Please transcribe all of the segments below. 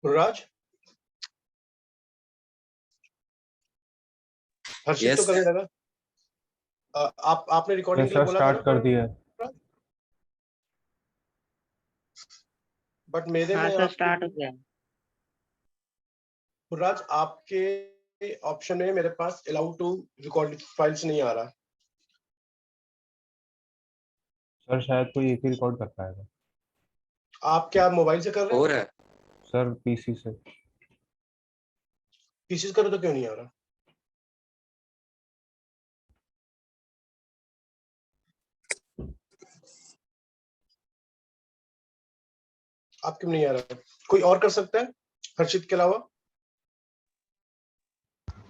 राज हर्षित तो करने लगा। आपने रिकॉर्डिंग के लिए बोला था ना, स्टार्ट कर दिया। बट मेरे में सर स्टार्ट हो गया। राज आपके ऑप्शन में मेरे पास अलाउ टू रिकॉर्ड फाइल्स नहीं आ रहा। सर शायद कोई एक ही रिकॉर्ड कर पाएगा। आप क्या मोबाइल से कर रहे हैं? हो रहा है सर पीसी से। पीसी से करो तो क्यों नहीं आ रहा? आप क्यों नहीं आ रहा? कोई और कर सकता है हर्षित के अलावा?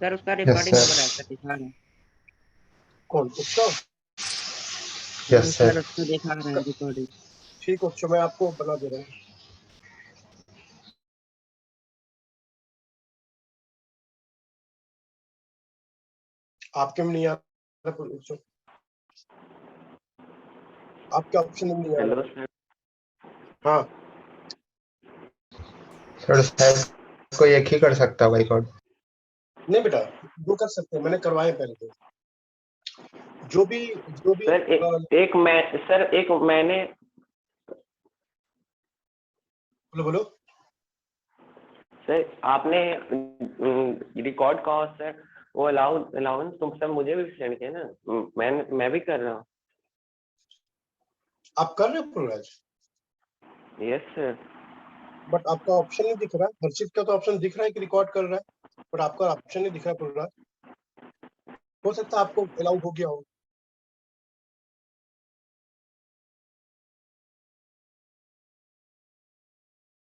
सर उसका रिकॉर्डिंग हो रहा है सर, दिखा रहा है। कौन उसका? यस सर, उसको दिखा रहा है रिकॉर्डिंग। ठीक है, अच्छा मैं आपको बना दे रहा हूँ। आपके में नहीं आ रहा, आपके ऑप्शन में नहीं आ हेलो रहा। सर। हाँ सर शायद कोई एक ही कर सकता है रिकॉर्ड। नहीं बेटा, वो कर सकते हैं, मैंने करवाए पहले तो। जो भी सर एक मैंने बोलो सर आपने रिकॉर्ड का सर वो अलाउंस तुम सब मुझे भी सेंड किया ना, मैं भी कर रहा हूँ। आप कर रहे हो प्रोराज? Yes sir. बट आपका ऑप्शन नहीं दिख रहा। हर्षित का तो ऑप्शन दिख रहा है कि रिकॉर्ड कर रहा है, बट आपका ऑप्शन नहीं दिख रहा प्रोराज। हो सकता है आपको अलाउ हो गया हो।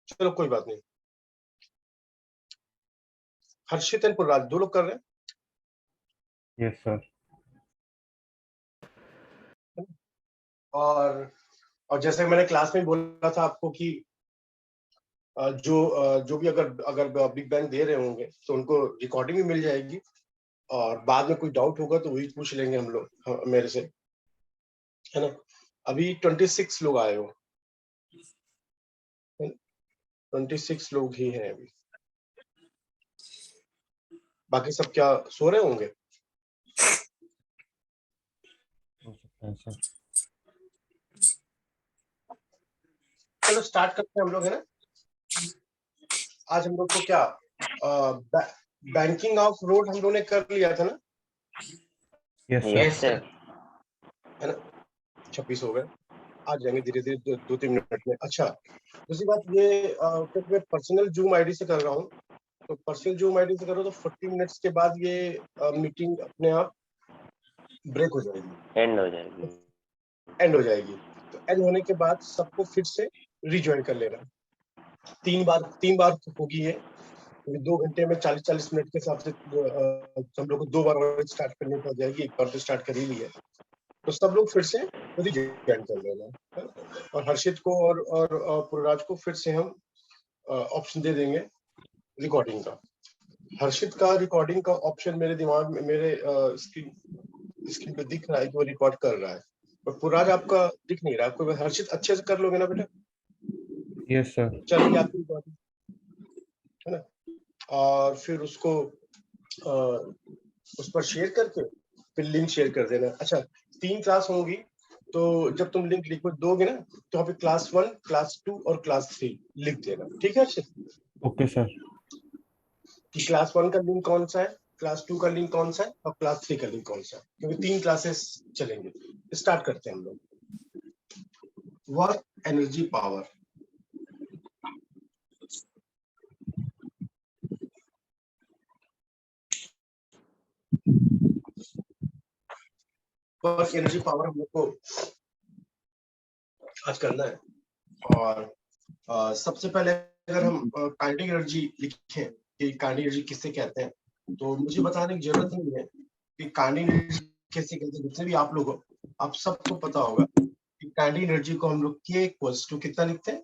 चलो कोई बात नहीं। हर्षित एंड प्रोराज दो लोग कर रहे हैं। Yes sir. और जैसे मैंने क्लास में बोला था आपको कि जो भी अगर बिग बैंग दे रहे होंगे तो उनको रिकॉर्डिंग भी मिल जाएगी, और बाद में कोई डाउट होगा तो वही पूछ लेंगे हम लोग मेरे से, है ना। अभी 26 लोग आए हो, 26 लोग ही हैं अभी। बाकी सब क्या सो रहे होंगे? हो सकता है सर। चलो स्टार्ट करते हैं हम लोग, है ना। आज हम लोग को क्या बैंकिंग ऑफ रोड हम लोग ने कर लिया था ना। Yes sir. है ना, 26 हो गए। आ जाएंगे धीरे धीरे 2-3 मिनट में। अच्छा दूसरी बात ये मैं पर्सनल जूम आईडी से कर रहा हूँ, तो पर्सनल जूम आईडी से करो तो 40 मिनट्स के बाद ये मीटिंग अपने आप ब्रेक हो जाएगी, एंड हो जाएगी। तो एंड होने के बाद सबको फिर से रिज्वाइन कर लेना। 3 बार होगी ये, 2 घंटे में 40-40 मिनट के हिसाब से हम लोग को 2 बार और स्टार्ट करनी पड़ जाएगी। एक बार तो स्टार्ट कर ही लिया, तो सब लोग फिर से रिज्वाइन कर लेना। और हर्षित को और पुरराज को फिर से हम ऑप्शन दे देंगे रिकॉर्डिंग का। हर्षित का रिकॉर्डिंग का ऑप्शन मेरे दिमाग में, मेरे स्क्रीन पे दिख रहा है कि वो रिकॉर्ड कर रहा है, पर पुरराज आपका दिख नहीं रहा। आपको हर्षित अच्छे से कर लोगे ना बेटा? Yes sir. चलेगी आपकी रिकॉर्डिंग, है ना। और फिर उसको उस पर शेयर करके फिर लिंक शेयर कर देना। अच्छा 3 क्लास होंगी, तो जब तुम लिंक लिख दोगे ना तो वहाँ पे क्लास 1, क्लास 2 और क्लास 3 लिख देना, ठीक है हर्षित? Okay sir. कि क्लास 1 का लिंक कौन सा है, क्लास 2 का लिंक कौन सा है और क्लास 3 का लिंक कौन सा है, क्योंकि 3 क्लासेस चलेंगे। स्टार्ट करते हैं हम लोग। Work energy power. Work energy power हम लोग को आज करना है। और सबसे पहले अगर हम काइनेटिक एनर्जी लिखें कि काइनेटिक एनर्जी किससे कहते हैं, तो मुझे बताने की जरूरत नहीं है कि काइनेटिक एनर्जी कैसे कहते हैं। जितने भी आप लोग हो, आप सबको पता होगा कि काइनेटिक एनर्जी को हम लोग K = कितना लिखते हैं?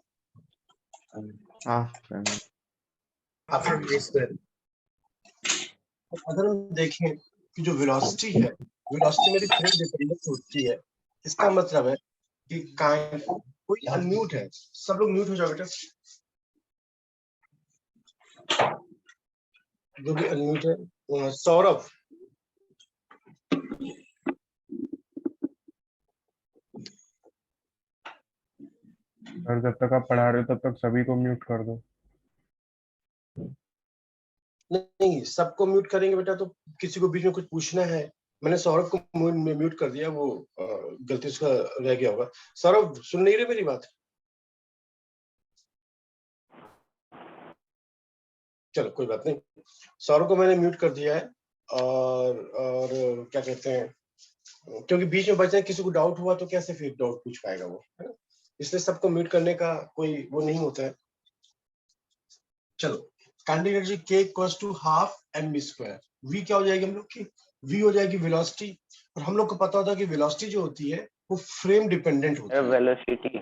अगर हम देखें कि जो वेलोसिटी है, वेलोसिटी मेरी फ्रेम डिपेंडेंट होती है। इसका मतलब है कि कोई अनम्यूट है, सब लोग म्यूट हो जाओ बेटा। जो भी अनम्यूट है, सौरभ। सर जब तक आप पढ़ा रहे हो तब तक सभी को म्यूट कर दो। नहीं, सबको म्यूट करेंगे बेटा तो किसी को बीच में कुछ पूछना है। मैंने सौरभ को म्यूट कर दिया, वो गलती से रह गया होगा। सौरभ सुन नहीं रहे मेरी बात? चलो कोई बात नहीं, सौरभ को मैंने म्यूट कर दिया है। और क्या कहते हैं, क्योंकि बीच में बचे किसी को डाउट हुआ तो कैसे फिर डाउट पूछ पाएगा वो, है ना? इसलिए सबको म्यूट करने का कोई वो नहीं होता है। चलो, kinetic energy K equals to half mv square. v क्या हो जाएगी हम लोग की? v हो जाएगी वेलोसिटी। और हम लोग को पता होता है कि वेलोसिटी जो होती है वो फ्रेम डिपेंडेंट होती है। वेलोसिटी,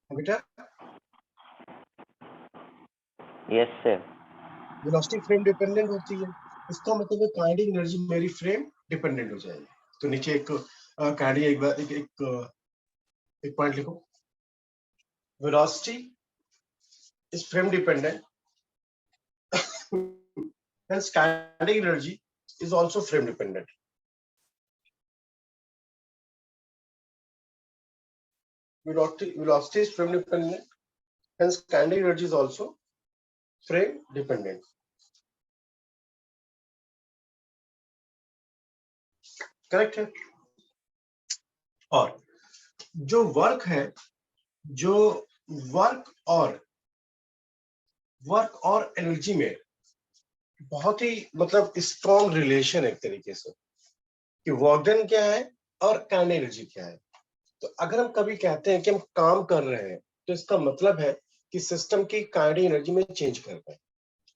बेटा yes sir, velocity frame dependent होती है। इसका मतलब है काइनेटिक एनर्जी मेरी फ्रेम डिपेंडेंट हो जाएगी। तो नीचे एक काइनेटिक एक पॉइंट लिखो, velocity is frame dependent, hence kinetic energy is also frame dependent. Velocity is frame dependent, hence kinetic energy is also frame dependent. Correct है? और जो वर्क है, जो वर्क और एनर्जी में बहुत ही मतलब स्ट्रॉन्ग रिलेशन है एक तरीके से, कि वर्क डन क्या है और काइनेटिक एनर्जी क्या है। तो अगर हम कभी कहते हैं कि हम काम कर रहे हैं तो इसका मतलब है कि सिस्टम की काइनेटिक एनर्जी में चेंज कर रहे हैं।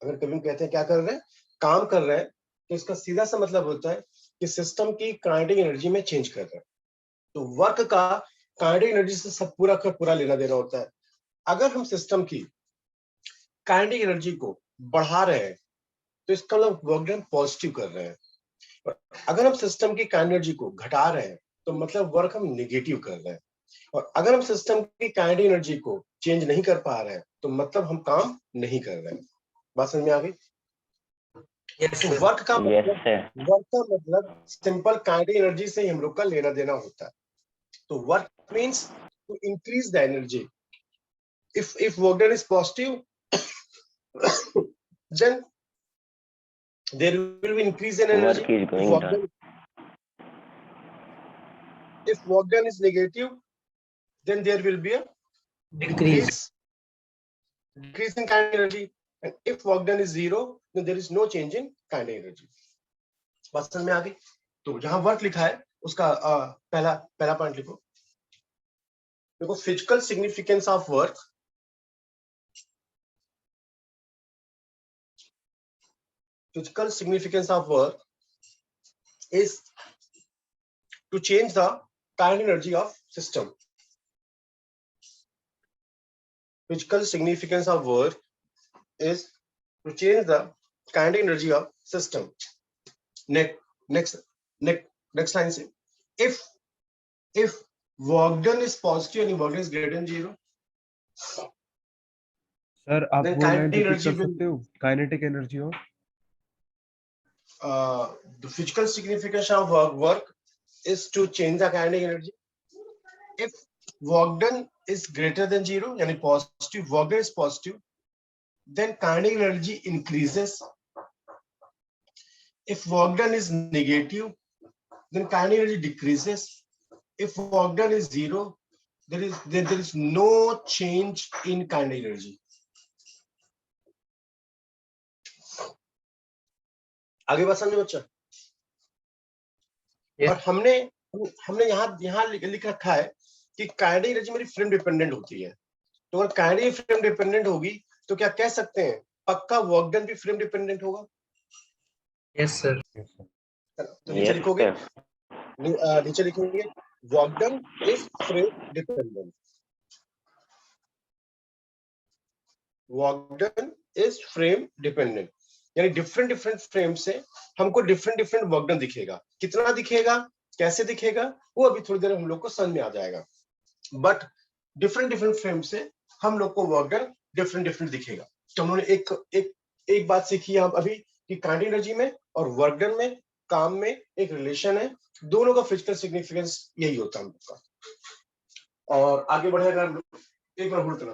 अगर कभी हम कहते हैं क्या कर रहे हैं, काम कर रहे हैं, तो इसका सीधा सा मतलब होता है कि सिस्टम की काइनेटिक एनर्जी में चेंज कर रहे हैं। तो वर्क का काइनेटिक एनर्जी से सब पूरा का पूरा लेना देना होता है। अगर हम सिस्टम की काइनेटिक एनर्जी को बढ़ा रहे हैं तो इसका मतलब वर्क डन पॉजिटिव कर रहे हैं। और अगर हम सिस्टम की काइनेटिक एनर्जी को घटा रहे हैं तो मतलब वर्क हम नेगेटिव कर रहे हैं। और अगर हम सिस्टम की काइनेटिक एनर्जी को चेंज नहीं कर पा रहे हैं तो मतलब हम काम नहीं कर रहे हैं। बात समझ में आ गई? तो वर्क का मतलब सिंपल काइनेटिक एनर्जी से ही हम लोग का लेना देना होता है। तो work means to increase the energy. If work done is positive then there will be increase in energy. work is going down. If work done is negative, then there will be a decrease in kinetic energy. And if work done is zero, then there is no change in kinetic energy. बात समझ में आ गई? तो जहां work लिखा है उसका पहला पॉइंट लिखो। देखो, physical significance of work, physical significance of work is to change the kinetic energy of system. Physical significance of work is to change the kinetic energy of system. Next line say, if work done is positive and work done is greater than 0, sir आप then वो line kinetic repeat energy कर will सकते हो? Kinetic energy हो the physical significance of work is to change the kinetic energy. If work done is greater than 0, yani positive, work done is positive, then kinetic energy increases. If work done is negative, then kinetic energy decreases. If work done is 0, there is no change in kinetic energy. आगे बात समझे बच्चा? और हमने यहाँ लिख रखा है कि काइनेटिक एनर्जी मेरी फ्रेम डिपेंडेंट होती है। तो अगर काइनेटिक फ्रेम डिपेंडेंट होगी तो क्या कह सकते हैं पक्का वर्क डन भी फ्रेम डिपेंडेंट होगा? Yes sir. तो नीचे लिखोगे, नीचे लिखेंगे work done is frame dependent. Work done is frame dependent, यानी डिफरेंट फ्रेम से हमको डिफरेंट वर्क डन दिखेगा। कितना दिखेगा, कैसे दिखेगा, वो अभी थोड़ी देर हम लोग को समझ में आ जाएगा। बट डिफरेंट फ्रेम से हम लोग को वर्क डन डिफरेंट दिखेगा। तो हमने एक बात सीखी हम अभी कि काइनेटिक एनर्जी में और वर्क डन में, काम में एक रिलेशन है, दोनों का फिजिकल सिग्निफिकेंस यही होता है हम लोग का। और आगे बढ़ेगा, एक बार होल्ड करना।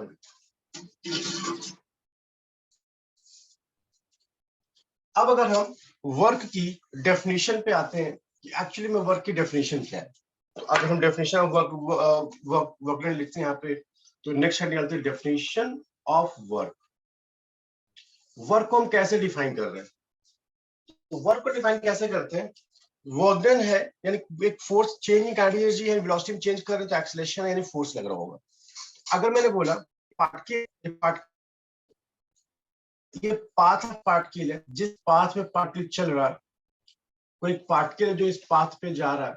अब अगर हम वर्क की डेफिनेशन पे आते हैं कि एक्चुअली में वर्क की डेफिनेशन क्या है, तो अगर हम डेफिनेशन ऑफ वर्क डन लिखते हैं यहाँ पे, तो नेक्स्ट हेडिंग आती है डेफिनेशन ऑफ वर्क। वर्क को हम कैसे डिफाइन कर रहे हैं? तो वर्क को डिफाइन कैसे करते हैं? वर्क डन है यानी एक force change in kinetic energy है, वेलोसिटी में चेंज कर रहे हैं तो एक्सेलरेशन यानी फोर्स लग रहा होगा। अगर मैंने बोला ये पाथ ऑफ पार्टिकल है, जिस पाथ में पार्टिकल चल रहा है, कोई पार्टिकल जो इस पाथ पे जा रहा है,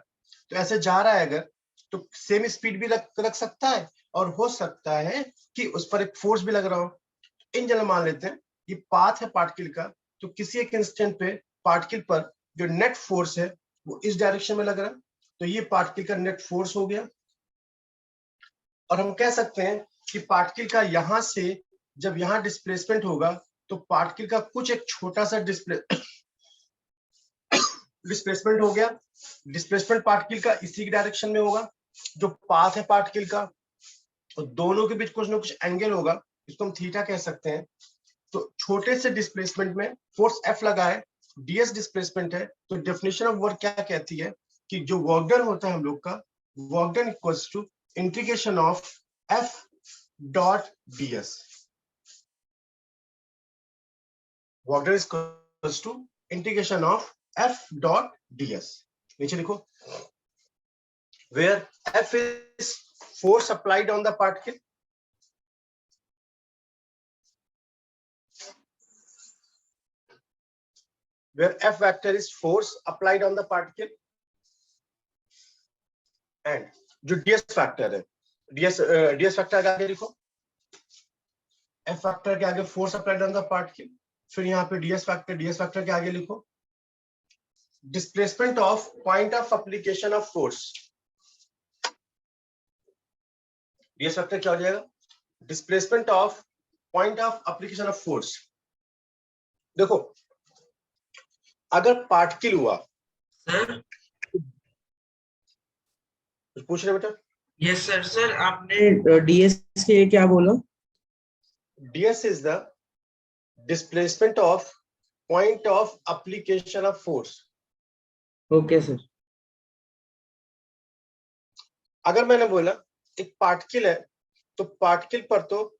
तो ऐसे जा रहा है अगर, तो सेम स्पीड भी रख सकता है और हो सकता है कि उस पर एक फोर्स भी लग रहा हो। इन जनरल मान लेते हैं ये पाथ है पार्टिकल का, तो किसी एक इंस्टेंट पे पार्टिकल पर जो नेट फोर्स है वो इस डायरेक्शन में लग रहा है, तो ये पार्टिकल का नेट फोर्स हो गया। और हम कह सकते हैं कि पार्टिकल का यहां से जब यहां डिस्प्लेसमेंट होगा तो पार्टिकल का कुछ एक छोटा सा डिस्प्लेसमेंट हो गया। डिस्प्लेसमेंट पार्टिकल का इसी की डायरेक्शन में होगा, जो पाथ है पार्टिकल का, तो दोनों के बीच कुछ ना कुछ एंगल होगा, इसको हम थीटा कह सकते हैं। तो छोटे से डिस्प्लेसमेंट में फोर्स F लगा है, ds डिस्प्लेसमेंट है, तो डेफिनेशन ऑफ वर्क क्या कहती है कि जो वर्क डन होता है हम लोग का, work done equals to integration of F dot ds। Work done equals to integration of F dot ds। नीचे लिखो, where F is force applied on the particle, where F vector is force applied on the particle, and जो ds factor है, ds factor के आगे लिखो, F factor के आगे force applied on the particle, फिर यहाँ पे ds फैक्टर के आगे लिखो displacement of point of application of force. ds factor क्या हो जाएगा? Displacement of point of application of force. देखो अगर पार्टिकल हुआ, सर कुछ पूछ रहे बेटा? Yes sir. सर आपने डीएस के लिए क्या बोला? ds is the displacement of point of application of force। Okay sir. अगर मैंने बोला एक पार्टिकल है, तो पार्टिकल पर तो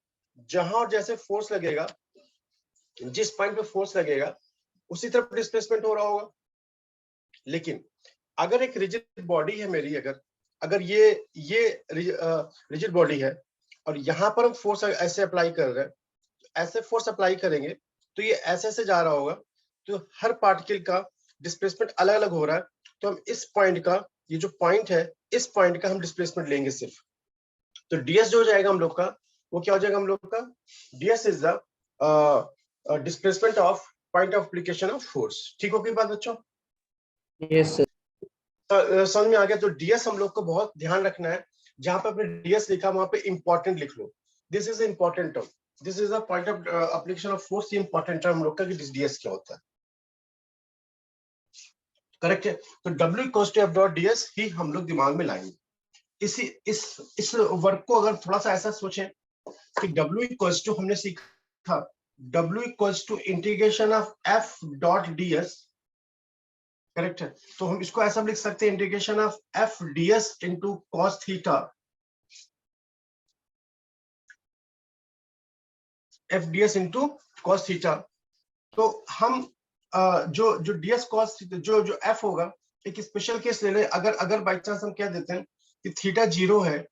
जहां और जैसे फोर्स लगेगा, जिस पॉइंट पे फोर्स लगेगा उसी तरफ डिस्प्लेसमेंट हो रहा होगा। लेकिन अगर एक रिजिड बॉडी है मेरी, अगर ये रिजिड बॉडी है और यहाँ पर हम फोर्स ऐसे अप्लाई कर रहे हैं, ऐसे फोर्स अप्लाई करेंगे तो ये ऐसे जा रहा होगा, तो हर पार्टिकल का डिस्प्लेसमेंट अलग अलग हो रहा है, तो हम इस पॉइंट का, ये जो पॉइंट है, इस पॉइंट का हम डिस्प्लेसमेंट लेंगे सिर्फ। तो ds जो हो जाएगा हम लोग का, वो क्या हो जाएगा हम लोग का? ds is the displacement of point of application of force. ठीक होगी बात बच्चों? Yes sir. समझ में आ गया? तो ds हम लोग को बहुत ध्यान रखना है, जहां पे आपने ds लिखा वहां पे इंपॉर्टेंट लिख लो। This is important term, this is the point of application of force. ये इंपॉर्टेंट टर्म हम लोग का कि ds क्या होता है। करेक्ट है? तो W equals to F dot ds ही हम लोग दिमाग में लाएंगे। इस वर्क को अगर थोड़ा सा ऐसा सोचें कि W इक्वल्स टू, हमने सीखा W equals to integration of F dot ds। Correct है? तो हम इसको ऐसा लिख सकते हैं, integration of F ds into cos theta, F ds into cos theta. तो हम जो ds कॉस जो F होगा, एक स्पेशल केस ले लें। अगर बाई चांस हम कह देते हैं कि थीटा 0 है,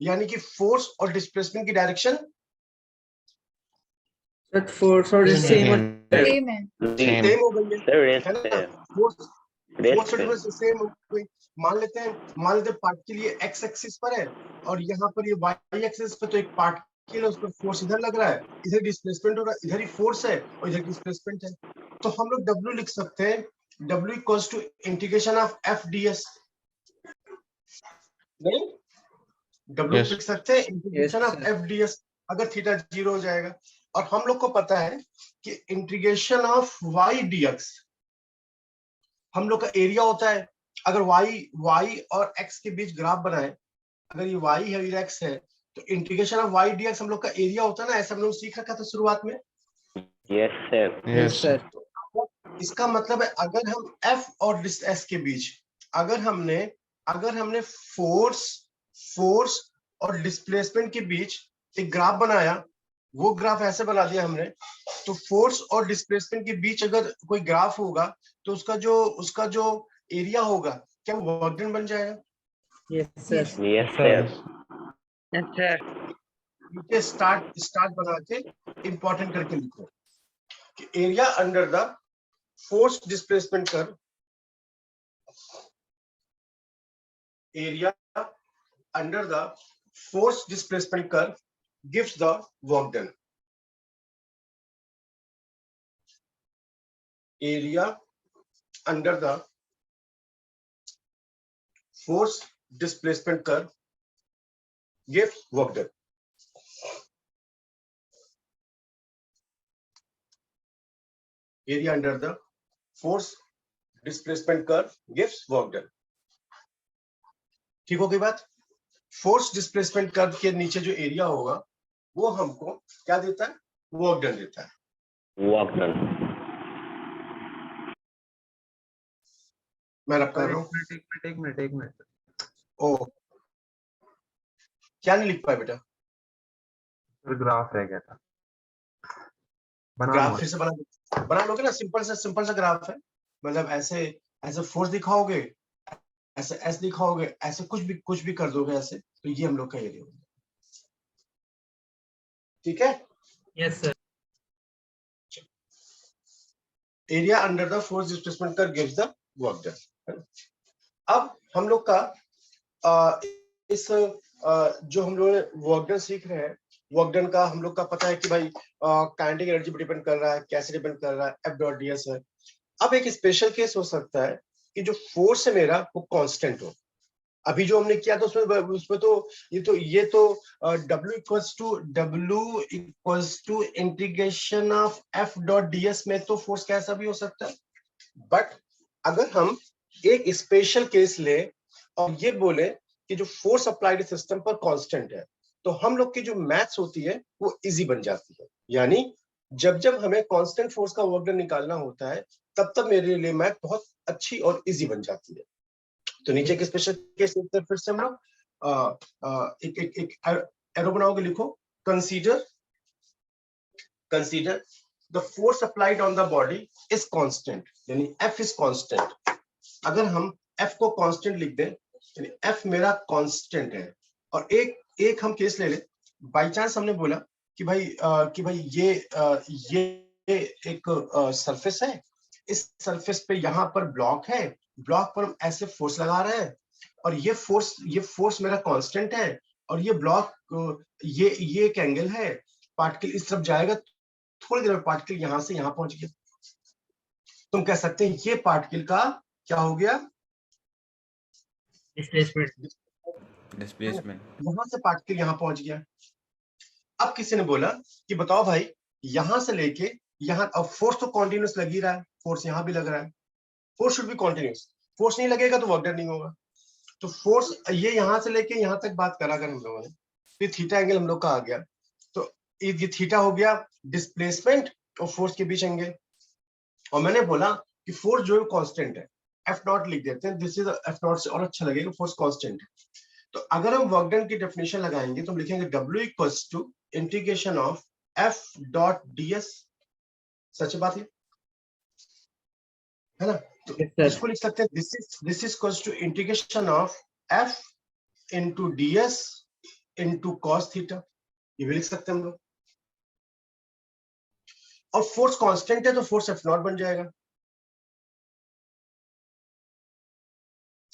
यानी कि फोर्स और डिस्प्लेसमेंट की डायरेक्शन फोर्स और सेम सेम है। सेम हो गई है ना? फोर्स और सेम हो गई। मान लेते हैं पार्टिकल ये x एक्सिस पर है और यहाँ पर ये y एक्सिस पर, तो एक पार्टिकल है, उस पर फोर्स इधर लग रहा है, इधर डिस्प्लेसमेंट हो रहा है, इधर ही फोर्स है और इधर डिस्प्लेसमेंट है। तो हम लोग W लिख सकते हैं, W equals to integration of F ds। नहीं, W लिख सकते हैं इंटीग्रेशन ऑफ F ds, अगर थीटा 0 हो जाएगा। और हम लोग को पता है कि इंटीग्रेशन ऑफ y dx हम लोग का एरिया होता है। अगर y और x के बीच ग्राफ बनाए, अगर ये y है ये x है, तो इंटीग्रेशन ऑफ y dx हम लोग का एरिया होता है ना, ऐसा हम लोग सीख रखा था शुरुआत में। Yes sir. Yes sir. इसका मतलब है अगर हम f और s के बीच अगर हमने फोर्स और डिस्प्लेसमेंट के बीच एक ग्राफ बनाया, वो ग्राफ ऐसे बना दिया हमने, तो फोर्स और डिस्प्लेसमेंट के बीच अगर कोई ग्राफ होगा तो उसका जो एरिया होगा क्या वो वर्क डन बन जाएगा? Yes sir. Yes sir. Yes sir. नीचे स्टार्ट बना के इंपॉर्टेंट करके लिखो कि area under the force displacement curve, area under the force displacement curve gives the work done. Area under the force displacement curve gives work done. Area under the force displacement curve gives work done. ठीक हो गई बात? Force displacement curve के नीचे जो area होगा वो हमको क्या देता है? वर्क डन देता है। Work done. मैं रब कर रहा हूँ। एक मिनट। ओ, क्या नहीं लिख पाए बेटा? ग्राफ रह गया था। ग्राफ फिर से बना लोगे ना, सिंपल सा ग्राफ है। मतलब ऐसे फोर्स दिखाओगे, ऐसे एस दिखाओगे, ऐसे कुछ भी कर दोगे ऐसे, तो ये हम लोग का एरिया होगा। ठीक है? Yes sir. Area under the force displacement curve gives the work done. अब हम लोग का जो हम लोग वर्क डन सीख रहे हैं, वर्क डन का हम लोग का पता है कि भाई काइनेटिक एनर्जी पर डिपेंड कर रहा है, कैसे डिपेंड कर रहा है, एफ डॉट डी एस है। अब एक स्पेशल केस हो सकता है कि जो फोर्स है मेरा वो कांस्टेंट हो। अभी जो हमने किया था उसमें तो ये तो W equals to integration of F dot D s में तो फोर्स कैसा भी हो सकता है। बट अगर हम एक स्पेशल केस ले और ये बोले कि जो फोर्स अप्लाइड सिस्टम पर कांस्टेंट है, तो हम लोग की जो मैथ्स होती है वो इजी बन जाती है। यानी जब हमें कांस्टेंट फोर्स का वर्क डन निकालना होता है, तब मेरे लिए मैथ बहुत अच्छी और इजी बन जाती है। तो नीचे के स्पेशल केस फिर से हम लोग एक एरो बनाओगे, लिखो consider the force applied on the body is constant, यानी एफ इज कांस्टेंट। अगर हम एफ को कांस्टेंट लिख दें, यानी एफ मेरा कांस्टेंट है, और एक हम केस ले ले, बाय चांस हमने बोला कि भाई ये एक सरफेस है, इस सरफेस पे यहाँ पर ब्लॉक है, ब्लॉक पर हम ऐसे फोर्स लगा रहे हैं, और ये फोर्स मेरा कांस्टेंट है, और ये ब्लॉक ये एक एंगल है, पार्टिकल इस तरफ जाएगा, थोड़ी देर में पार्टिकल यहां से यहां पहुंच गया, तुम कह सकते हैं ये पार्टिकल का क्या हो गया? डिस्प्लेसमेंट। वहां से पार्टिकल यहां पहुंच गया। अब किसी ने बोला कि बताओ भाई, यहां से लेके यहां, अब फोर्स तो कॉन्टिन्यूस लग ही रहा है, फोर्स यहां भी लग रहा है, force should be continuous, force नहीं लगेगा तो वर्क डन नहीं होगा। तो फोर्स ये यहां से लेके यहां तक बात करा कर हम लोगों ने, फिर थीटा एंगल हम लोग का आ गया, तो ये थीटा हो गया डिस्प्लेसमेंट और फोर्स के बीच एंगल। और मैंने बोला कि फोर्स जो है कांस्टेंट है, एफ नॉट लिख देते हैं, दिस इज एफ नॉट से और अच्छा लगेगा, फोर्स कांस्टेंट है। तो अगर हम वर्क डन की डेफिनेशन लगाएंगे तो हम लिखेंगे W equals to integration of F dot D S. सच बात है ना? तो इसको लिख सकते हैं this is equals to integration of F into D S into cos theta, ये भी लिख सकते हैं हम लोग। और फोर्स कांस्टेंट है तो फोर्स एफ नॉट बन जाएगा,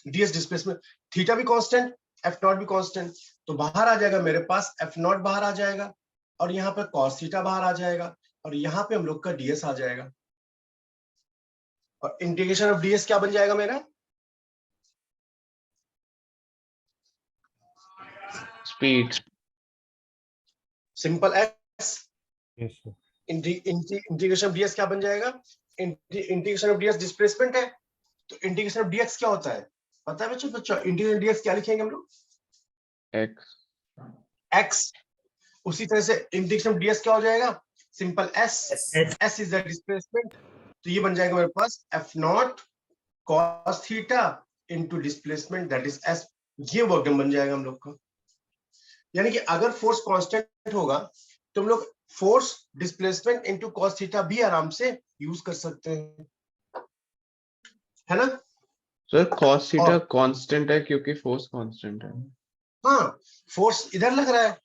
डीएस डिस्प्लेसमेंट, थीटा भी कांस्टेंट, एफ नॉट भी कांस्टेंट, तो बाहर आ जाएगा मेरे पास एफ नॉट बाहर आ जाएगा, और यहाँ पर कॉस थीटा बाहर आ जाएगा, और यहाँ पे हम लोग का डीएस आ जाएगा, और इंटीग्रेशन ऑफ डीएस क्या बन जाएगा मेरा? Speed. Simple s, yes sir. Integration of d x क्या बन जाएगा? इंटीग्रेशन ऑफ डीएक्स डिस्प्लेसमेंट है, तो इंटीग्रेशन ऑफ डीएक्स क्या होता है पता है बच्चों? इंटीग्रेशन डीएक्स क्या लिखेंगे हम लोग? एक्स। उसी तरह से इंटीग्रेशन ऑफ डीएक्स क्या हो जाएगा? Simple S. S is the displacement, तो ये बन जाएगा मेरे पास F not cos theta into displacement that is S. ये वर्क डन बन जाएगा हम लोग का। यानी कि अगर फोर्स कांस्टेंट होगा तो हम लोग force displacement into cos theta भी आराम से यूज कर सकते हैं, है ना? सर cos थीटा और- कांस्टेंट है क्योंकि फोर्स कांस्टेंट है। हाँ, फोर्स इधर लग रहा है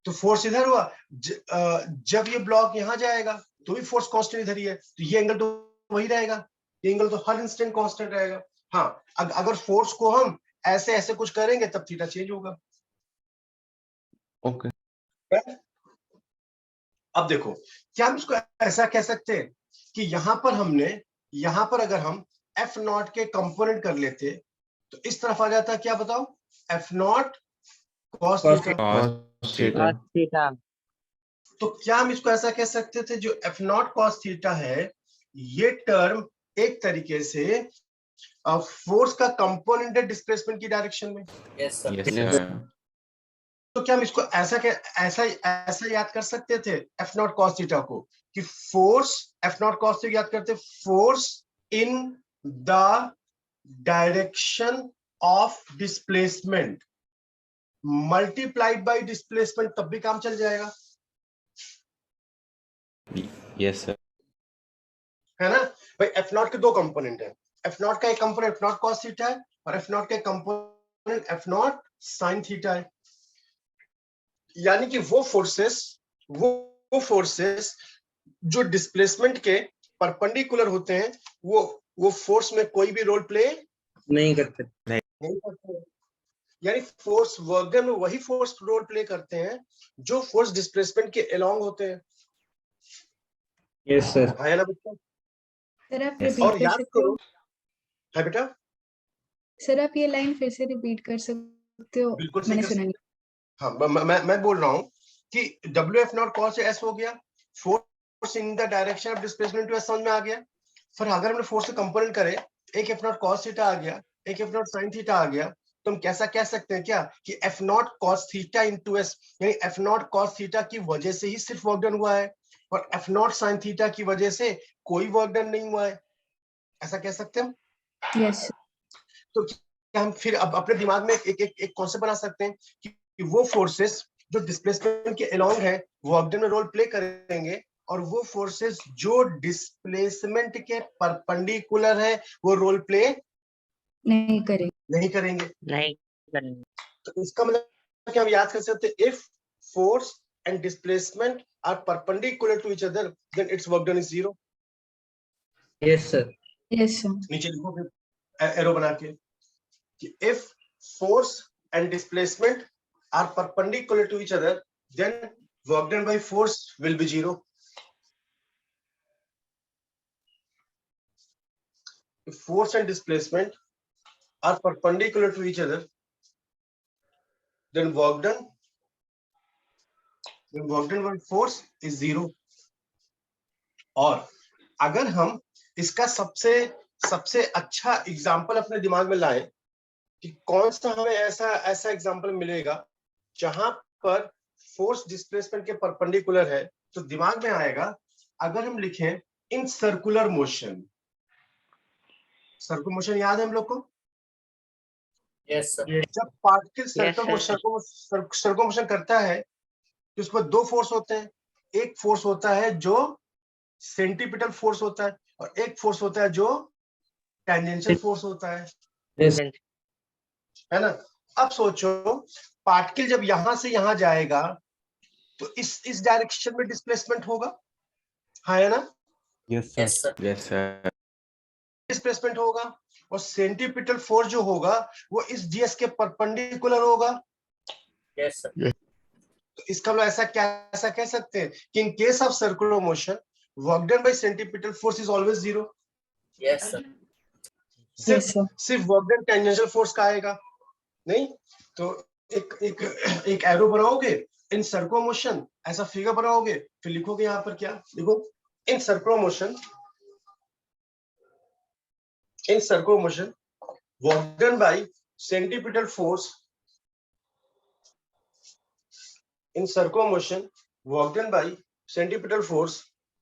तो फोर्स इधर हुआ। जब ये ब्लॉक यहां जाएगा तो भी फोर्स कांस्टेंट इधर ही है, तो ये एंगल तो वही रहेगा, ये एंगल तो हर इंस्टेंट कांस्टेंट रहेगा। हाँ, अगर फोर्स को हम ऐसे ऐसे कुछ करेंगे तब थीटा चेंज होगा। ओके। अब देखो, क्या हम इसको ऐसा कह सकते हैं कि यहां पर अगर हम एफ नॉट के कंपोनेंट कर लेते तो इस तरफ आ जाता, क्या बताओ? F naught cos theta. cos theta. cos theta. तो क्या हम इसको ऐसा कह सकते थे, जो एफ नॉट कॉस थीटा है ये टर्म एक तरीके से फोर्स का कंपोनेंट है डिस्प्लेसमेंट की डायरेक्शन में। Yes sir. तो क्या हम इसको ऐसा याद कर सकते थे एफ नॉट कॉस थीटा को, कि force F naught cos theta याद करते, force in the direction of displacement multiplied by displacement, तब भी काम चल जाएगा, यस सर। है ना भाई? एफ नॉट के दो कंपोनेंट है, एफ नॉट का एक component F naught cos theta है और एफ नॉट का एक component F not sine theta है। यानी कि वो फोर्सेस जो डिस्प्लेसमेंट के परपेंडिकुलर होते हैं वो फोर्स में कोई भी रोल प्ले नहीं करते। नहीं करते हैं। यानी फोर्स वर्क डन में वही फोर्स रोल प्ले करते हैं जो फोर्स डिस्प्लेसमेंट के अलोंग होते हैं, यस सर। है ना बच्चा? सर आप Yes. रिपीट और कर याद सकते करो, हो? है बेटा? सर आप ये लाइन फिर से रिपीट कर सकते हो? बिल्कुल सही मैंने कर सुना नहीं। हाँ, मैं बोल रहा हूँ कि W F naught cos s हो गया, force in the direction of displacement to s समझ में आ गया। फिर अगर हमने फोर्स के कंपोनेंट करे, एक एफ नॉट कॉस थीटा आ गया, एक एफ नॉट साइन थीटा आ गया, तो हम कैसा कह सकते हैं क्या कि F naught cos theta into S, यानी एफ नॉट कॉस थीटा की वजह से ही सिर्फ वर्क डन हुआ है और एफ नॉट साइन थीटा की वजह से कोई वर्क डन नहीं हुआ है, ऐसा कह सकते हैं हम? यस तो क्या हम फिर अब अपने दिमाग में एक कॉन्सेप्ट बना सकते हैं कि वो फोर्सेस जो डिस्प्लेसमेंट के अलोंग है वो वर्क डन में रोल प्ले करेंगे और वो फोर्सेस जो डिस्प्लेसमेंट के परपेंडिकुलर है वो रोल प्ले नहीं करेंगे। नहीं करेंगे। नहीं करेंगे। तो इसका मतलब कि हम याद कर सकते हैं, if force and displacement are perpendicular to each other then it's work done is zero. Yes sir. Yes sir. नीचे लिखो फिर एरो बना के कि if force and displacement are perpendicular to each other then work done by force will be zero. If force and displacement are perpendicular to each other then work done by force is zero. और अगर हम इसका सबसे अच्छा example अपने दिमाग में लाएं कि कौन सा हमें ऐसा एग्जांपल मिलेगा जहां पर फोर्स डिस्प्लेसमेंट के परपेंडिकुलर है, तो दिमाग में आएगा अगर हम लिखें in circular motion. Circular motion याद है हम लोग को? Yes sir. जब पार्टिकल Yes, सर्कुलर मोशन करता है तो उसमें दो फोर्स होते हैं, एक फोर्स होता है जो सेंटीपिटल फोर्स होता है और एक फोर्स होता है जो टेंजेंशियल फोर्स होता है, यस है ना? अब सोचो पार्टिकल जब यहां से यहां जाएगा तो इस डायरेक्शन में डिस्प्लेसमेंट होगा, हाँ है ना? Yes yes sir. Sir. Yes sir. Displacement होगा और सेंटीपिटल फोर्स जो होगा वो इस डीएस के परपेंडिकुलर होगा। Yes sir. तो इसका मतलब ऐसा कह सकते हैं कि in case of circular motion work done bye centripetal force is always zero. Yes sir. Yes sir. सिर्फ वर्क डन टेंजेंशियल फोर्स का आएगा नहीं। तो एक एरो बनाओगे इन सर्कुलर मोशन ऐसा फिगर बनाओगे, फिर लिखोगे यहाँ पर क्या, देखो in circular motion work done bye centripetal force in circular motion work done by centripetal force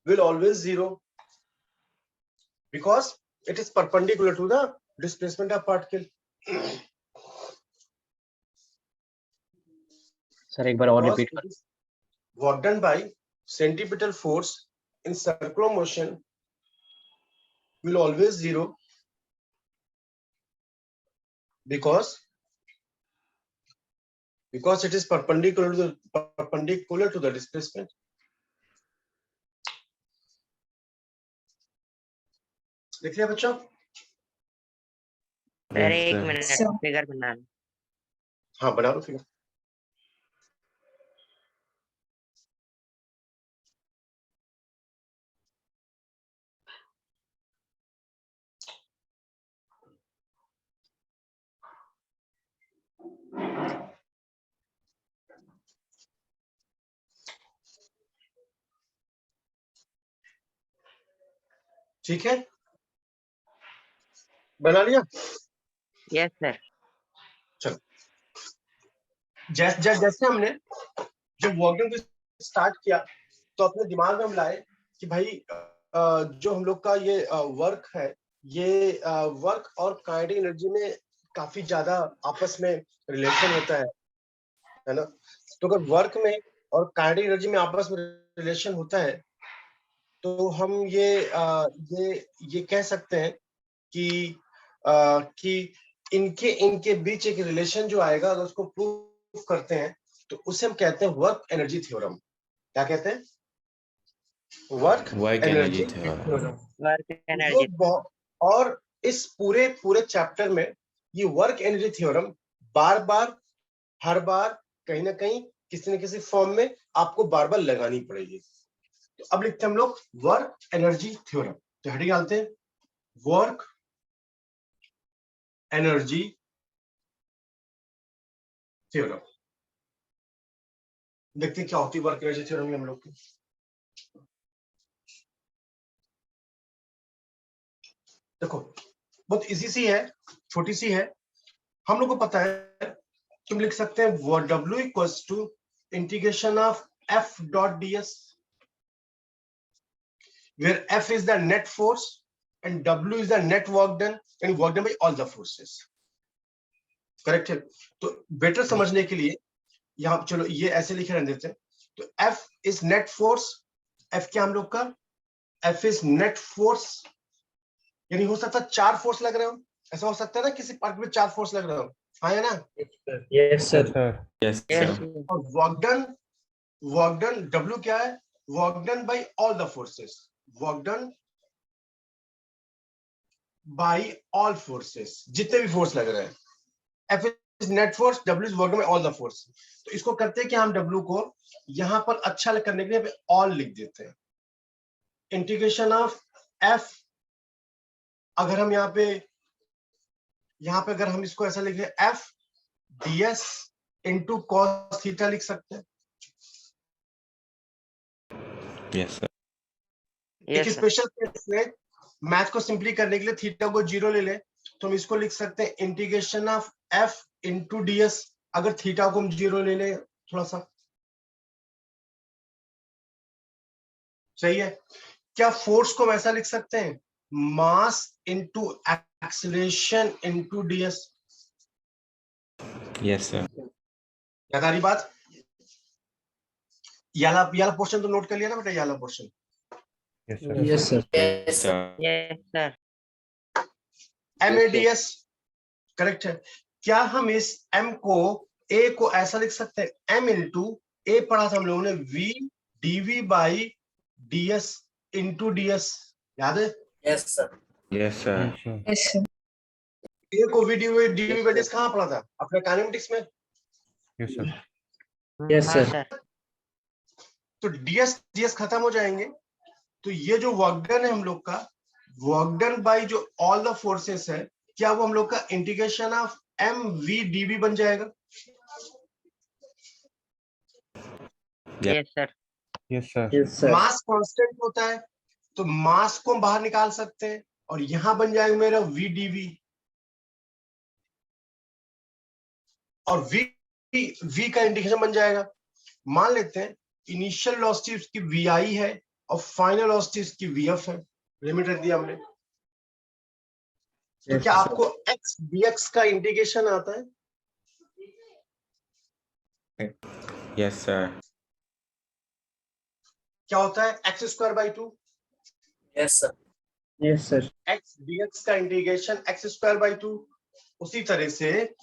will always zero because it is perpendicular to the displacement of particle. Sir एक बार और रिपीट कर। Work done by centripetal force in circular motion will always zero because it is perpendicular to the displacement. देख लिया बच्चों? Sir एक sir. Minute Sir. Figure बना लो। हाँ बना लो फिगर। ठीक है, बना लिया? Yes sir. चलो, जैसे हमने जब वर्किंग स्टार्ट किया तो अपने दिमाग में हम लाए कि भाई जो हम लोग का ये वर्क है, ये वर्क और काइनेटिक एनर्जी में काफी ज्यादा आपस में रिलेशन होता है ना। तो अगर वर्क में और काइनेटिक एनर्जी में आपस में रिलेशन होता है तो हम ये कह सकते हैं कि इनके बीच एक रिलेशन जो आएगा, अगर उसको प्रूव करते हैं तो उसे हम कहते हैं वर्क एनर्जी थ्योरम। क्या कहते हैं? Work energy theorem. Work energy. और इस पूरे चैप्टर में ये वर्क एनर्जी थ्योरम बार बार हर बार कहीं ना कहीं किसी न किसी फॉर्म में आपको बार बार लगानी पड़ेगी। तो अब लिखते हैं हम लोग वर्क एनर्जी थ्योरम। तो हेडिंग डालते हैं वर्क एनर्जी थ्योरम। देखते हैं क्या होती है वर्क एनर्जी थ्योरम में हम लोग की। देखो बहुत इजी सी है, छोटी सी है। हम लोग को पता है, तुम लिख सकते हैं W equals to integration of F dot ds, where F is the net force and W is the net work done and work done by all the forces. Correct है? तो बेटर समझने के लिए यहाँ चलो ये ऐसे लिखे रहने देते हैं। तो F is net force, F क्या हम लोग का? F is net force, यानी हो सकता है 4 फोर्स लग रहे हो, ऐसा हो सकता है ना किसी पार्ट में 4 फोर्स लग रहे हो, हाँ या ना? Yes sir. Yes, yes sir. और वर्क डन W क्या है? Work done bye all the forces, work done bye all forces, जितने भी फोर्स लग रहे हैं। F is net force, W is work done by all the force। तो इसको करते हैं कि हम W को यहां पर अच्छा करने के लिए ऑल लिख देते हैं। इंटीग्रेशन ऑफ F, अगर हम यहाँ पे अगर हम इसको ऐसा लिख लें F ds into cos theta लिख सकते हैं। Yes, sir. एक यस सर। स्पेशल केस में मैथ को सिंपली करने के लिए थीटा को 0 ले ले तो हम इसको लिख सकते हैं integration of F into ds, अगर थीटा को हम 0 ले ले थोड़ा सा। सही है? क्या फोर्स को हम ऐसा लिख सकते हैं mass into acceleration into ds? Yes, sir. याद आ रही बात? याला पोर्शन तो नोट कर लिया ना बेटा, याला portion? Yes sir. Yes sir. Yes, sir. Yes sir. MADS correct है। क्या हम इस M को A को ऐसा लिख सकते हैं M इंटू A पढ़ा था हम लोगों ने V dV by ds into ds, याद है? Yes, sir. Yes, sir. Yes sir. Yes, sir. A को V dV बाई ds कहाँ पढ़ा था? अपने काइनेमेटिक्स में। Yes sir. यस हाँ सर। सर। तो ds खत्म हो जाएंगे, तो ये जो वर्क डन है हम लोग का, वर्क डन बाई जो ऑल द फोर्सेस है, क्या वो हम लोग का इंटीग्रेशन ऑफ MV dV बन जाएगा? Yes sir. Yes sir. Yes sir. Mass constant होता है, तो मास को हम बाहर निकाल सकते हैं और यहां बन जाएगा मेरा VdV, और V का इंडिकेशन बन जाएगा। मान लेते हैं इनिशियल वेलोसिटी उसकी VI है और फाइनल वेलोसिटी उसकी VF है, लिमिट रख दिया हमने। तो Yes, क्या sir. आपको x dx का इंटीग्रेशन आता है? Yes, sir. क्या होता है x²/2? Yes, sir. Yes, sir. x dx का इंटीग्रेशन x²/2। उसी तरह से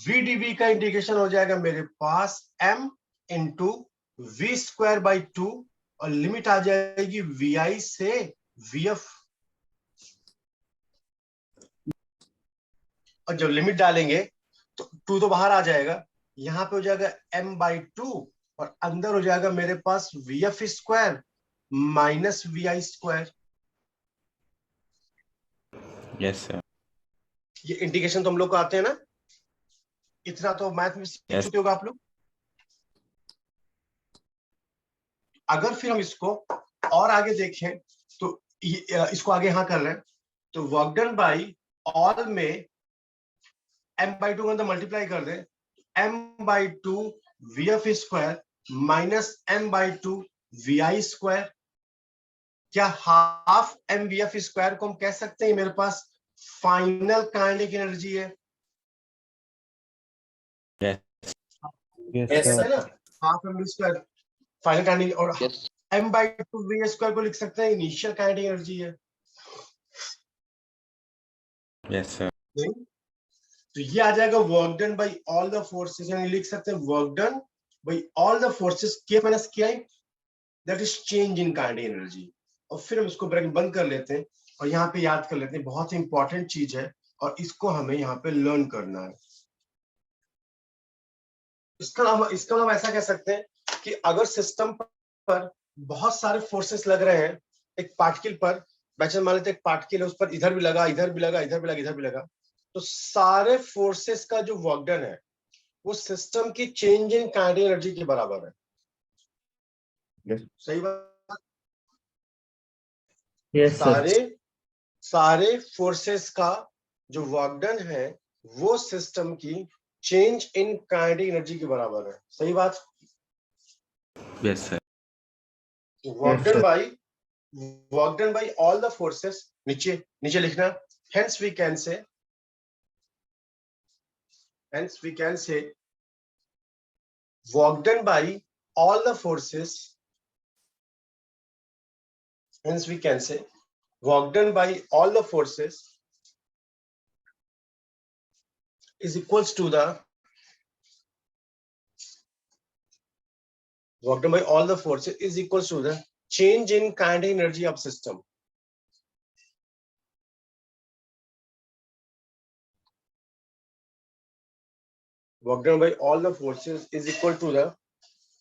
VdV का इंटीग्रेशन हो जाएगा मेरे पास m इंटू V²/2 और लिमिट आ जाएगी VI से VF। और जब लिमिट डालेंगे तो 2 तो बाहर आ जाएगा, यहाँ पे हो जाएगा m/2 और अंदर हो जाएगा मेरे पास VF² minus VI²। Yes, sir. ये इंटीग्रेशन तो हम लोग को आते हैं ना, इतना तो मैथ में सीख Yes. चुके होगा आप लोग। अगर फिर हम इसको और आगे देखें तो इसको आगे यहाँ कर रहे हैं, तो वर्क डन बाई ऑल में m/2 के अंदर मल्टीप्लाई कर दें, m/2 VF² minus m/2 VI²। क्या हाफ mVF² को हम कह सकते हैं मेरे पास फाइनल काइनेटिक एनर्जी है? Yes. यस है सर। ना, हाफ mV² फाइनल काइनेटिक, और Yes. m/2 V² को लिख सकते हैं इनिशियल काइनेटिक एनर्जी है। Yes, sir. नहीं? तो ये आ जाएगा work done by all the forces, यानी लिख सकते हैं work done by all the forces K minus KI, that is change in kinetic energy. और फिर हम इसको ब्रैकेट बंद कर लेते हैं और यहाँ पे याद कर लेते हैं, बहुत ही इंपॉर्टेंट चीज है और इसको हमें यहाँ पे लर्न करना है। इसका हम ऐसा कह सकते हैं कि अगर सिस्टम पर बहुत सारे फोर्सेस लग रहे हैं एक पार्टिकल पर, बैचन मान लेते हैं एक पार्टिकल है, उस पर इधर भी लगा, इधर भी लगा, इधर भी लगा, इधर भी लगा, तो सारे फोर्सेस का जो वर्क डन है वो सिस्टम की चेंज इन काइनेटिक एनर्जी के बराबर है। सही बात? Yes, sir. सारे फोर्सेस का जो वर्क डन है वो सिस्टम की चेंज इन काइनेटिक एनर्जी के बराबर है। सही बात? Yes, sir. Work done by all the forces, नीचे लिखना, hence we can say work done by all the forces, hence we can say work done by all the forces is equals to the work done by all the forces is equals to the change in kinetic energy of system. Work done by all the forces is equal to the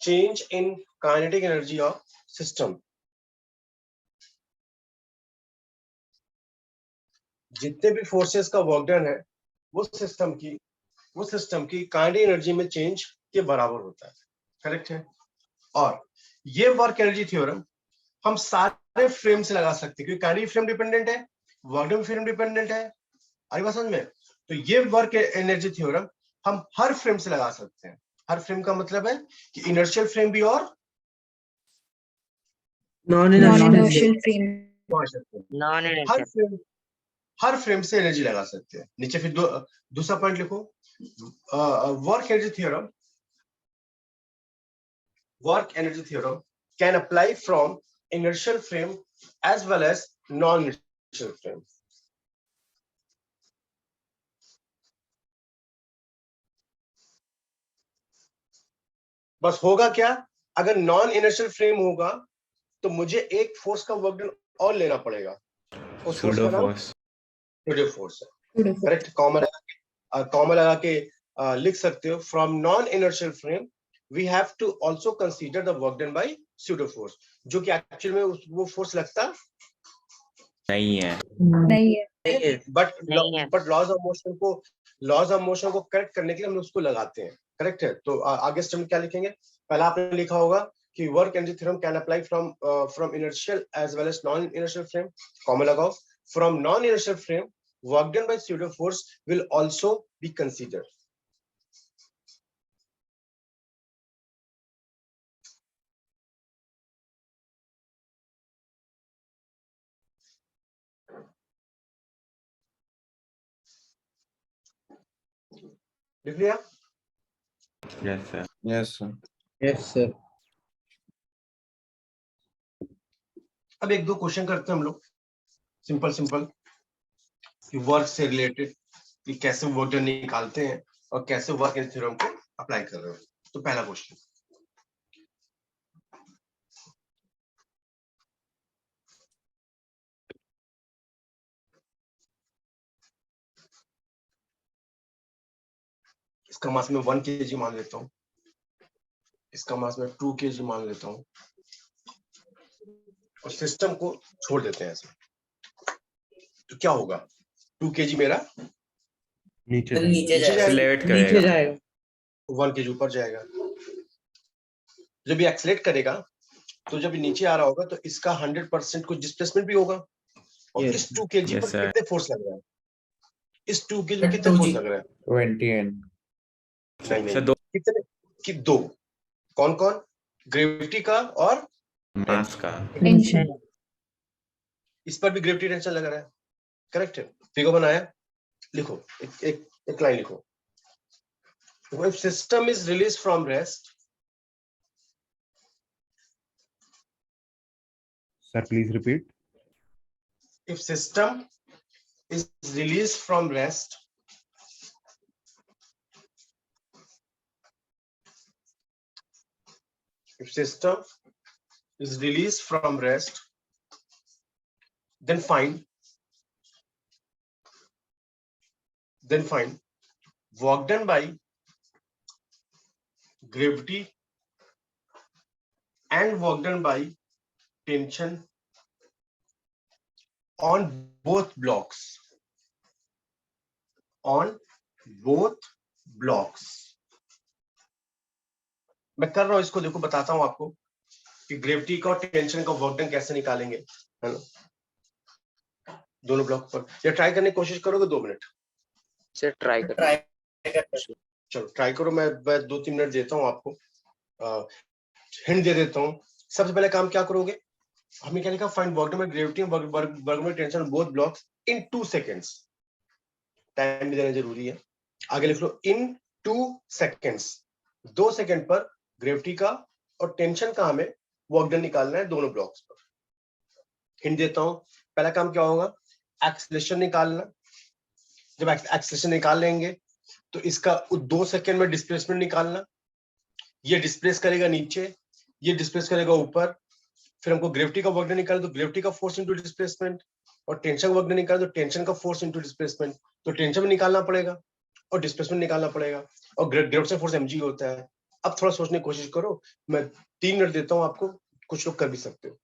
change in kinetic energy of system. जितने भी forces का work done है वो system की kinetic energy में change के बराबर होता है। करेक्ट है? और ये वर्क एनर्जी थ्योरम हम सारे फ्रेम से लगा सकते हैं, क्योंकि काइनेटिक फ्रेम डिपेंडेंट है, वर्क डन फ्रेम डिपेंडेंट है। आ रही बात समझ में? तो ये वर्क एनर्जी थ्योरम हम हर फ्रेम से लगा सकते हैं। हर फ्रेम का मतलब है कि इनर्शियल फ्रेम भी और नॉन इनर्शियल Non-inertial frame. हर फ्रेम से एनर्जी लगा सकते हैं। नीचे फिर दूसरा पॉइंट लिखो, work energy theorem can apply from inertial frame as well as non-inertial frame. बस होगा क्या, अगर नॉन इनर्शियल फ्रेम होगा तो मुझे एक फोर्स का वर्क डन और लेना पड़ेगा। उस फोर्स का नाम सूडो फोर्स है। करेक्ट? कॉमन लगा के लिख सकते हो, from non inertial frame we have to also consider the work done by pseudo force, जो कि एक्चुअल में वो फोर्स लगता नहीं है। बट लॉज ऑफ मोशन को करेक्ट करने के लिए हम उसको लगाते हैं। करेक्ट है? तो आगे स्टेप में क्या लिखेंगे? पहला आपने लिखा होगा कि work energy theorem can apply from inertial as well as non inertial frame, comma लगाओ, from non inertial frame work done by pseudo force will also be considered. लिख लिया? Yes sir. Yes, sir. Yes sir. अब एक दो question करते हैं हम लोग, सिंपल सिंपल, कि वर्क से रिलेटेड, कि कैसे वर्क डन निकालते हैं और कैसे वर्क एनर्जी थ्योरम को अप्लाई कर रहे हो। तो पहला क्वेश्चन, इसका मास में 1 kg मान लेता हूँ, इसका मास में 2 kg मान लेता हूँ, और सिस्टम को छोड़ देते हैं ऐसे, तो क्या होगा? 2 kg मेरा नीचे सर जाएगा। नीचे जाएगा, एक्सेलरेट नीचे करेगा। जाएगा। 1 kg ऊपर जाएगा। जब ये एक्सेलेरेट करेगा, तो जब ये नीचे आ रहा होगा तो इसका 100% कुछ डिस्प्लेसमेंट भी होगा। और Yes. इस 2 kg Yes, पर sir. कितने फोर्स लग रहा है? इस 2 kg पर कितने फोर्स लग रहा है? 20 N. नहीं सर दो कितने? कि 2। कौन कौन? ग्रेविटी का और मास का। टेंशन। इस पर भी ग्रेविटी टेंशन लग रहा है, करेक्ट है? फिगर बनाया, लिखो, एक लाइन लिखो। If system is released from rest, Sir, please repeat. if system is released from rest, if system is released from rest, then find work done by gravity and work done by tension on both blocks. On both blocks. मैं कर रहा हूं इसको, देखो बताता हूं आपको कि ग्रेविटी का और टेंशन का वर्क डन कैसे निकालेंगे, है ना? दोनों ब्लॉक पर या ट्राई करने की कोशिश करोगे 2 मिनट? सर ट्राई कर। चलो ट्राई करो, मैं 2-3 मिनट देता हूं आपको, हिंट दे देता हूं। सबसे पहले काम क्या करोगे? हमने क्या लिखा? Find work done by gravity and work done by tension on both blocks in 2 seconds. Time भी देना जरूरी है। आगे लिख लो इन 2 सेकंड्स। 2 सेकंड पर ग्रेविटी का और टेंशन का हमें वर्क डन निकालना है दोनों ब्लॉक्स पर। हिंट देता हूं, पहला काम क्या होगा? एक्सेलरेशन निकालना। जब एक्सेलरेशन निकाल लेंगे तो इसका 2 सेकंड में डिस्प्लेसमेंट निकालना। ये डिस्प्लेस करेगा नीचे, ये डिस्प्लेस करेगा ऊपर। फिर हमको ग्रेविटी का वर्क डन निकालना, तो ग्रेविटी का फोर्स इनटू डिस्प्लेसमेंट, और टेंशन का वर्क डन निकालना, तो टेंशन का फोर्स इनटू डिस्प्लेसमेंट। तो टेंशन भी निकालना पड़ेगा और डिस्प्लेसमेंट निकालना पड़ेगा, और ग्रेविटेशनल फोर्स mg होता है। अब थोड़ा सोचने की कोशिश करो, मैं 3 मिनट देता हूं आपको, कुछ लोग कर भी सकते हो।